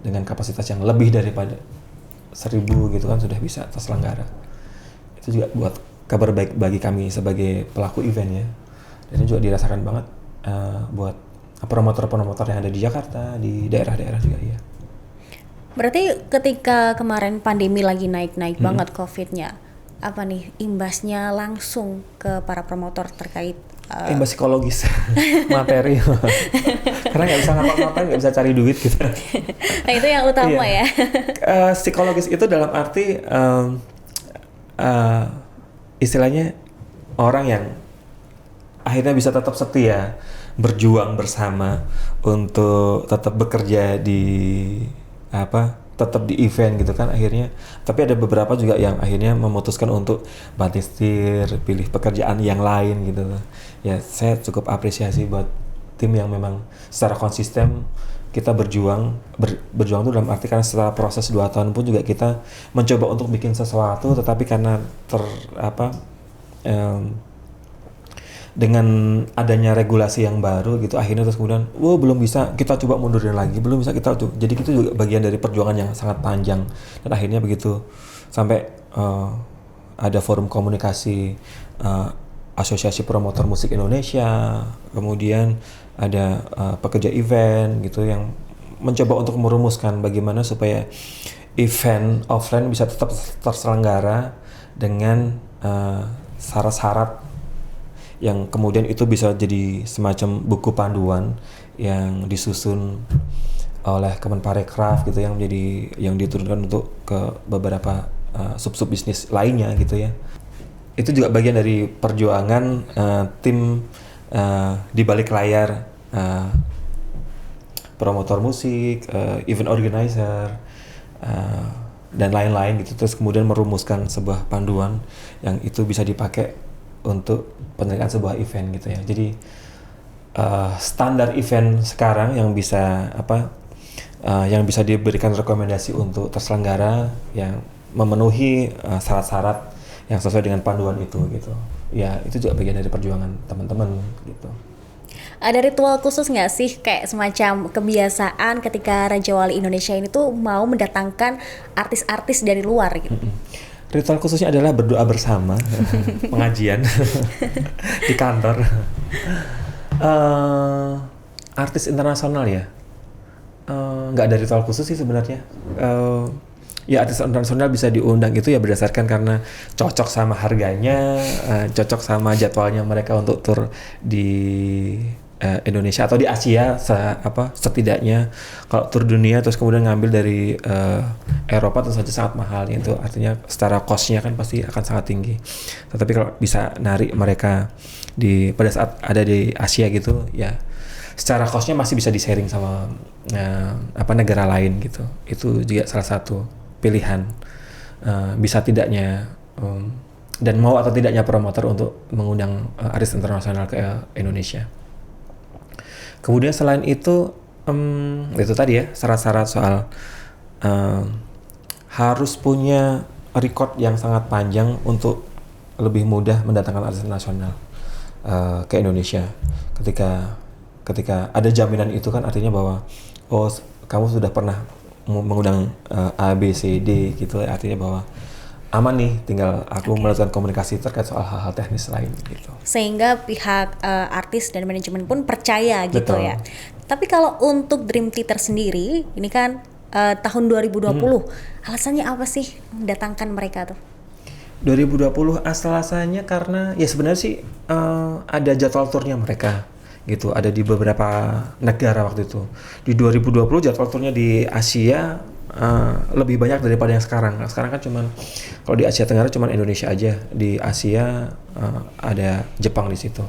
dengan kapasitas yang lebih daripada 1.000 gitu kan sudah bisa terselenggara. Itu juga buat kabar baik bagi kami sebagai pelaku event ya. Dan ini juga dirasakan banget buat promotor-promotor yang ada di Jakarta, di daerah-daerah juga ya. Berarti ketika kemarin pandemi lagi naik-naik banget COVID-nya, apa nih imbasnya langsung ke para promotor terkait imbas psikologis, materi, karena nggak bisa ngapa-ngapain, nggak bisa cari duit gitu. Nah itu yang utama ya. Psikologis itu dalam arti istilahnya orang yang akhirnya bisa tetap setia, berjuang bersama untuk tetap bekerja tetap di event gitu kan akhirnya. Tapi ada beberapa juga yang akhirnya memutuskan untuk banting setir, pilih pekerjaan yang lain gitu. Ya saya cukup apresiasi buat tim yang memang secara konsisten kita berjuang tuh dalam arti karena setelah proses 2 tahun pun juga kita mencoba untuk bikin sesuatu, tetapi karena dengan adanya regulasi yang baru gitu, akhirnya terus kemudian belum bisa, kita coba mundurin lagi, belum bisa, kita coba. Jadi itu juga bagian dari perjuangan yang sangat panjang, dan akhirnya begitu sampai ada forum komunikasi Asosiasi Promotor Musik Indonesia, kemudian ada pekerja event gitu yang mencoba untuk merumuskan bagaimana supaya event offline bisa tetap terselenggara dengan syarat-syarat yang kemudian itu bisa jadi semacam buku panduan yang disusun oleh Kemenparekraf gitu, yang diturunkan untuk ke beberapa sub-sub bisnis lainnya gitu ya. Itu juga bagian dari perjuangan tim di balik layar, promotor musik, event organizer, dan lain-lain gitu. Terus kemudian merumuskan sebuah panduan yang itu bisa dipakai untuk penyelenggaraan sebuah event gitu ya. Jadi standar event sekarang yang bisa diberikan rekomendasi untuk terselenggara yang memenuhi syarat-syarat yang sesuai dengan panduan itu gitu. Ya itu juga bagian dari perjuangan teman-teman gitu. Ada ritual khusus nggak sih, kayak semacam kebiasaan ketika Raja Wali Indonesia ini tuh mau mendatangkan artis-artis dari luar gitu? Ritual khususnya adalah berdoa bersama, pengajian di kantor. Artis internasional ya, nggak ada ritual khusus sih sebenarnya. Ya artis internasional bisa diundang itu ya berdasarkan karena cocok sama harganya, cocok sama jadwalnya mereka untuk tur di Indonesia atau di Asia, setidaknya. Kalau tur dunia terus kemudian ngambil dari Eropa tentu saja sangat mahal, itu artinya secara cost-nya kan pasti akan sangat tinggi. Tetapi kalau bisa narik mereka pada saat ada di Asia gitu ya, secara cost-nya masih bisa di-sharing sama negara lain gitu. Itu juga salah satu pilihan, bisa tidaknya dan mau atau tidaknya promotor untuk mengundang artis internasional ke Indonesia. Kemudian selain itu tadi ya syarat-syarat soal harus punya record yang sangat panjang untuk lebih mudah mendatangkan artis nasional ke Indonesia. Ketika ada jaminan itu kan artinya bahwa kamu sudah pernah mengundang A, B, C, D gitu, artinya bahwa aman nih, tinggal aku melakukan komunikasi terkait soal hal-hal teknis lain gitu. Sehingga pihak artis dan manajemen pun percaya gitu. Betul. Ya. Tapi kalau untuk Dream Theater sendiri, ini kan tahun 2020, alasannya apa sih mendatangkan mereka tuh? 2020 alasannya karena ya sebenarnya sih ada jadwal turnya mereka gitu, ada di beberapa negara waktu itu. Di 2020 jadwal turnya di Asia lebih banyak daripada yang sekarang. Sekarang kan cuman kalau di Asia Tenggara cuman Indonesia aja, di Asia ada Jepang di situ.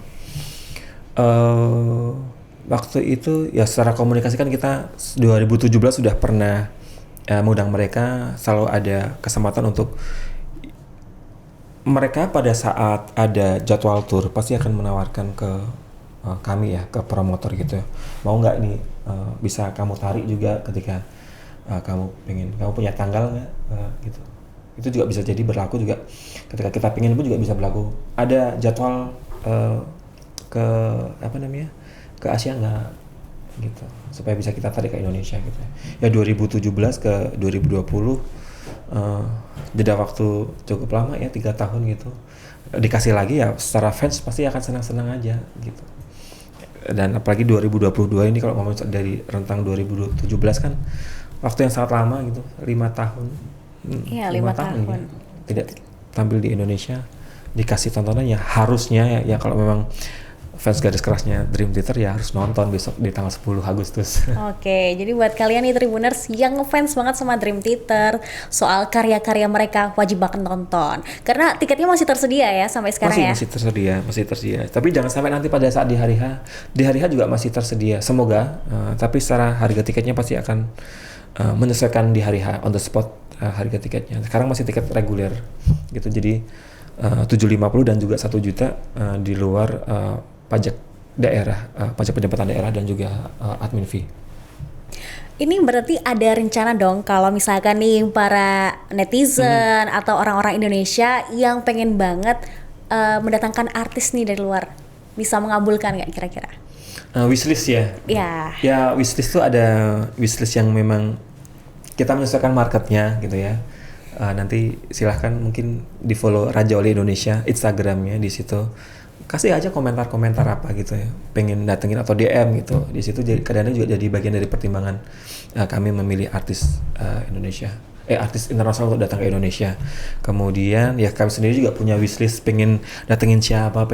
Waktu itu ya secara komunikasi kan kita 2017 sudah pernah mengundang mereka, selalu ada kesempatan untuk mereka pada saat ada jadwal tur pasti akan menawarkan ke kami ya, ke promotor gitu ya, mau nggak nih bisa kamu tarik juga ketika kamu punya tanggal nggak gitu. Itu juga bisa jadi berlaku juga ketika kita pengen pun juga bisa berlaku. Ada jadwal ke ke Asia nggak gitu, supaya bisa kita tarik ke Indonesia gitu ya. 2017 ke 2020 jeda waktu cukup lama ya, 3 tahun gitu. Dikasih lagi ya secara fans pasti akan senang-senang aja gitu. Dan apalagi 2022 ini kalau ngomong dari rentang 2017 kan waktu yang sangat lama gitu, 5 tahun. Iya, 5 tahun. Ya, tidak tampil di Indonesia, dikasih tontonan ya harusnya ya kalau memang fans garis kerasnya Dream Theater ya harus nonton besok di tanggal 10 Agustus. Oke, jadi buat kalian nih Tribuners yang ngefans banget sama Dream Theater, soal karya-karya mereka wajib banget nonton. Karena tiketnya masih tersedia ya sampai sekarang ya? Masih tersedia. Tapi jangan sampai nanti pada saat di hari H juga masih tersedia. Semoga, tapi secara harga tiketnya pasti akan menyesuaikan di hari H, on the spot harga tiketnya. Sekarang masih tiket reguler gitu, jadi 750 dan juga 1 juta di luar pajak daerah, pajak pendapatan daerah dan juga admin fee. Ini berarti ada rencana dong kalau misalkan nih para netizen atau orang-orang Indonesia yang pengen banget mendatangkan artis nih dari luar, bisa mengabulkan nggak kira-kira? Wishlist ya? Ya. Ya wishlist tuh ada wishlist yang memang kita menyesuaikan marketnya gitu ya. Nanti silahkan mungkin di follow Raja Wali Indonesia Instagramnya, di situ kasih aja komentar-komentar apa gitu ya, pengen datengin atau DM gitu. Di situ kadang-kadang juga jadi bagian dari pertimbangan kami memilih artis Indonesia, artis internasional untuk datang ke Indonesia. Kemudian ya kami sendiri juga punya wishlist, pengen datengin siapa,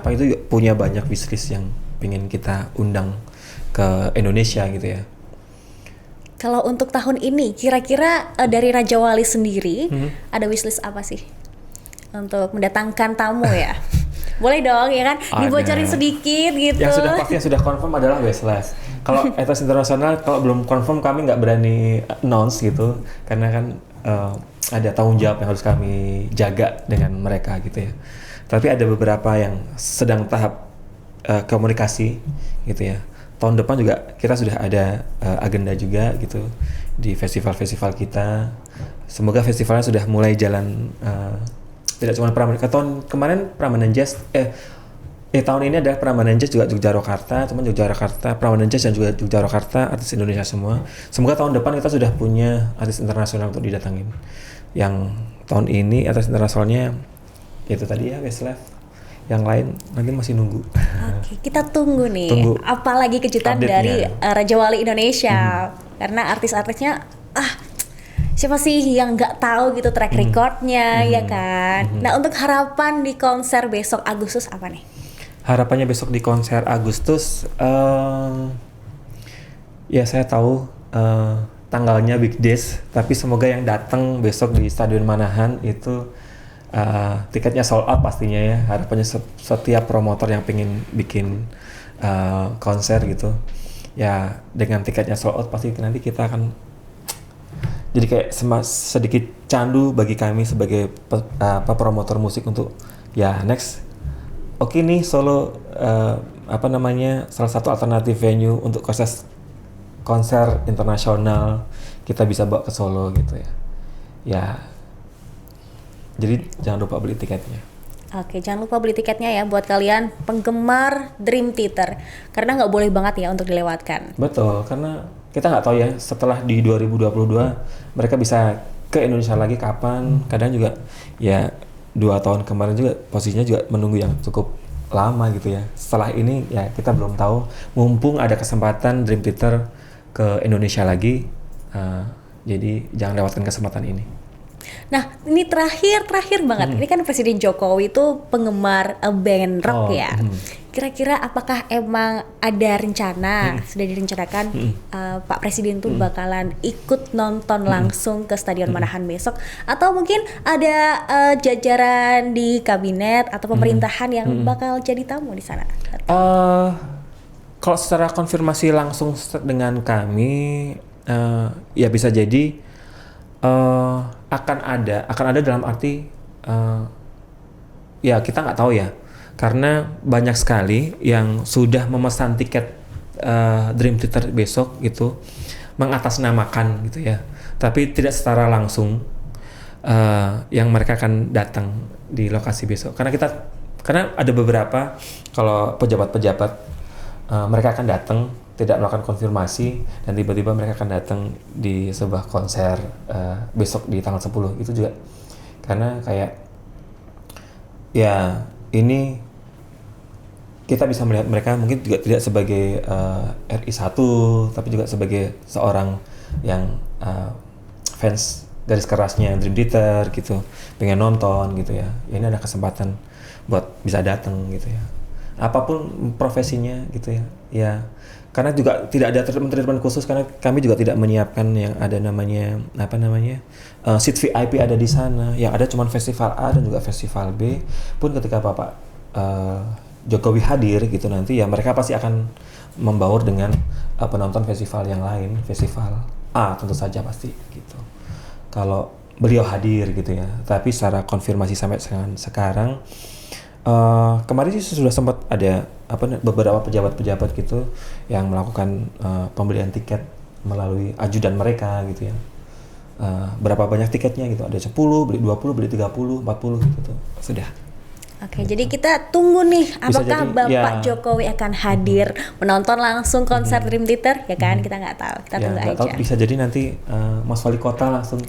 itu juga punya banyak wishlist yang pengen kita undang ke Indonesia gitu ya. Kalau untuk tahun ini, kira-kira dari Raja Wali sendiri ada wishlist apa sih untuk mendatangkan tamu ya? Boleh dong ya kan, dibocorin sedikit gitu. Yang sudah pasti, yang sudah confirm adalah Westlife. Kalau artis internasional, kalau belum confirm kami nggak berani announce gitu, karena kan ada tanggung jawab yang harus kami jaga dengan mereka gitu ya. Tapi ada beberapa yang sedang tahap komunikasi gitu ya. Tahun depan juga kita sudah ada agenda juga gitu di festival-festival kita. Semoga festivalnya sudah mulai jalan, tidak cuma Prambanan. Tahun kemarin Prambanan Jazz, tahun ini ada Prambanan Jazz juga Yogyakarta, teman Yogyakarta, Prambanan Jazz dan juga Yogyakarta, artis Indonesia semua. Semoga tahun depan kita sudah punya artis internasional untuk didatangin. Yang tahun ini artis internasionalnya itu tadi ya Westlife. Yang lain nanti masih nunggu. Oke, kita tunggu nih. Apalagi kejutan update-nya dari Raja Wali Indonesia. Karena artis-artisnya siapa sih yang nggak tahu gitu track recordnya ya kan. Nah, untuk harapan di konser besok Agustus apa nih? Harapannya besok di konser Agustus, ya saya tahu tanggalnya Big Days, tapi semoga yang datang besok di Stadion Manahan itu tiketnya sold out pastinya ya. Harapannya setiap promotor yang pengen bikin konser gitu ya, dengan tiketnya sold out pasti nanti kita akan jadi kayak sedikit candu bagi kami sebagai promotor musik untuk ya next. Oke nih Solo salah satu alternatif venue untuk konser internasional kita bisa bawa ke Solo gitu ya. Ya, jadi jangan lupa beli tiketnya. Oke, jangan lupa beli tiketnya ya buat kalian penggemar Dream Theater, karena nggak boleh banget ya untuk dilewatkan. Betul, karena kita nggak tahu ya setelah di 2022 mereka bisa ke Indonesia lagi kapan. Kadang juga ya 2 tahun kemarin juga posisinya juga menunggu yang cukup lama gitu ya. Setelah ini ya kita belum tahu. Mumpung ada kesempatan Dream Theater ke Indonesia lagi, jadi jangan lewatkan kesempatan ini. Nah, ini terakhir banget. Ini kan Presiden Jokowi itu penggemar band rock ya. Kira-kira apakah emang ada rencana, sudah direncanakan Pak Presiden tuh bakalan ikut nonton langsung ke Stadion Manahan besok, atau mungkin ada jajaran di kabinet atau pemerintahan yang bakal jadi tamu di sana? Kalau secara konfirmasi langsung dengan kami, ya bisa jadi akan ada dalam arti ya kita nggak tahu ya, karena banyak sekali yang sudah memesan tiket Dream Theater besok gitu mengatasnamakan gitu ya, tapi tidak secara langsung yang mereka akan datang di lokasi besok, karena ada beberapa kalau pejabat-pejabat mereka akan datang tidak melakukan konfirmasi dan tiba-tiba mereka akan datang di sebuah konser besok di tanggal 10 itu juga, karena kayak ya ini kita bisa melihat mereka mungkin juga tidak sebagai RI1 tapi juga sebagai seorang yang fans garis kerasnya Dream Theater gitu, pengen nonton gitu ya. Ini ada kesempatan buat bisa datang gitu ya, apapun profesinya gitu ya. Ya karena juga tidak ada treatment khusus, karena kami juga tidak menyiapkan yang ada namanya seat VIP ada di sana. Yang ada cuma festival A dan juga festival B. Pun ketika Bapak Jokowi hadir gitu nanti ya mereka pasti akan membaur dengan penonton festival yang lain, festival A tentu saja pasti gitu. Kalau beliau hadir gitu ya. Tapi secara konfirmasi sampai sekarang kemarin sih sudah sempat ada beberapa pejabat-pejabat gitu yang melakukan pembelian tiket melalui ajudan mereka gitu ya. Berapa banyak tiketnya gitu, ada 10, beli 20, beli 30, 40 gitu. Sudah. Oke, jadi kita tunggu nih apakah jadi, Bapak ya. Jokowi akan hadir menonton langsung konser Dream Theater ya kan? Kita nggak tahu, kita tunggu nggak aja. tahu, bisa jadi nanti Mas Wali Kota langsung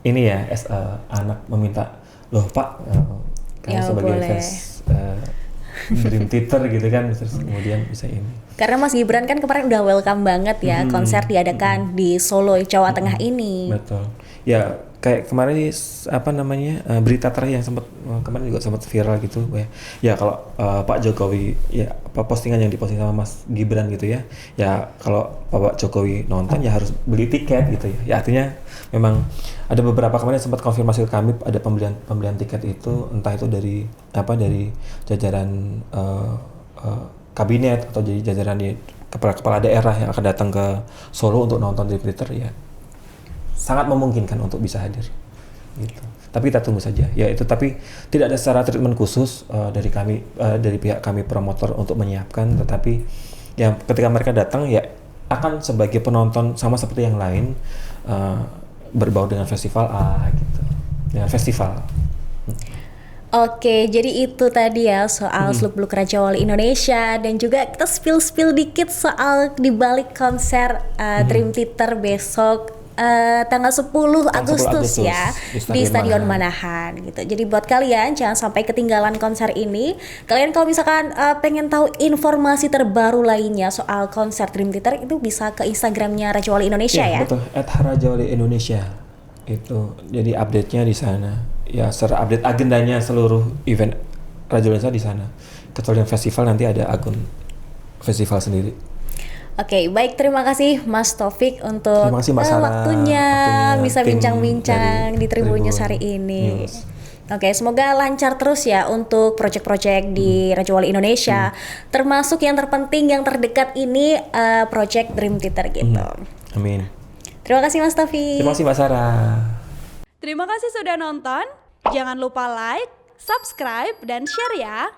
ini ya anak meminta, loh Pak, kamu Ya, sebagai boleh. fans Dream Theater gitu kan, terus kemudian bisa ini. Karena Mas Gibran kan kemarin udah welcome banget ya konser diadakan di Solo, Jawa Tengah ini. Betul. Ya kayak kemarin berita terakhir yang kemarin juga sempat viral gitu ya. Ya kalau Pak Jokowi ya postingan yang diposting sama Mas Gibran gitu ya. Ya kalau Pak Jokowi nonton ya harus beli tiket gitu ya. Ya artinya memang ada beberapa kemarin sempat konfirmasi ke kami ada pembelian tiket itu entah itu dari jajaran kabinet atau jadi jajaran di kepala daerah yang akan datang ke Solo untuk nonton Dream Theater ya sangat memungkinkan untuk bisa hadir gitu. Tapi kita tunggu saja ya itu, tapi tidak ada secara treatment khusus dari kami dari pihak kami promotor untuk menyiapkan, tetapi ya ketika mereka datang ya akan sebagai penonton sama seperti yang lain berbau dengan festival gitu, dengan festival. Oke, jadi itu tadi ya soal seluk-beluk Raja Wali Indonesia dan juga kita spill dikit soal dibalik konser Dream Theater besok tanggal 10 Agustus ya di Stadion Manahan gitu. Jadi buat kalian jangan sampai ketinggalan konser ini. Kalian kalau misalkan pengen tahu informasi terbaru lainnya soal konser Dream Theater itu bisa ke Instagramnya Raja Wali Indonesia ya. Betul, @rajawali Indonesia itu. Jadi update-nya di sana. Ya, secara update agendanya seluruh event Raja Wali Indonesia di sana. Kecuali yang festival nanti ada akun festival sendiri. Oke, baik, terima kasih Mas Taufik untuk Terima kasih Mbak Sarah, waktunya bisa tim bincang-bincang dari di Tribun News Tribun hari ini. News. Oke, semoga lancar terus ya untuk proyek-proyek di Raja Wali Indonesia, termasuk yang terpenting yang terdekat ini proyek Dream Theater gitu. Amin. Terima kasih Mas Taufik. Terima kasih Mbak Sarah. Terima kasih sudah nonton. Jangan lupa like, subscribe, dan share ya.